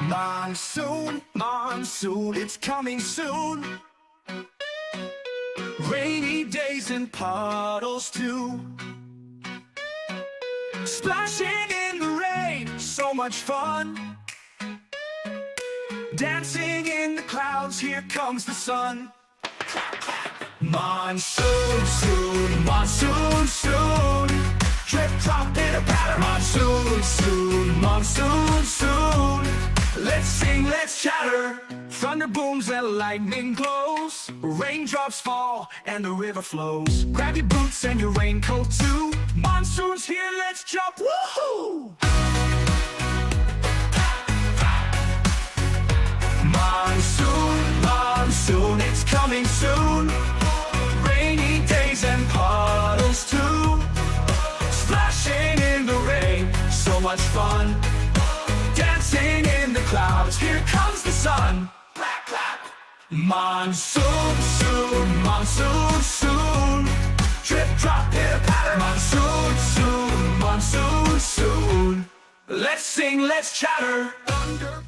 Monsoon, monsoon, it's coming soon. Rainy days and puddles too. Splashing in the rain, so much fun. Dancing in the clouds, here comes the sun. Monsoon, soon, monsoon, soon. Drip, drop, pitter, patter. Monsoon, soon, monsoon, soon. Let's sing, let's chatter. Thunder booms and lightning glows. Raindrops fall and the river flows. Grab your boots and your raincoat too. Monsoon's here, let's jump, woohoo! Monsoon, monsoon, it's coming soon. Rainy days and puddles too. Splashing in the rain, so much fun. Dancing in the clouds, here comes the sun. Clap, clap. Monsoon, soon, monsoon, soon. Drip, drop, pitter, patter. Monsoon, soon, monsoon, soon. Let's sing, let's chatter. Thunder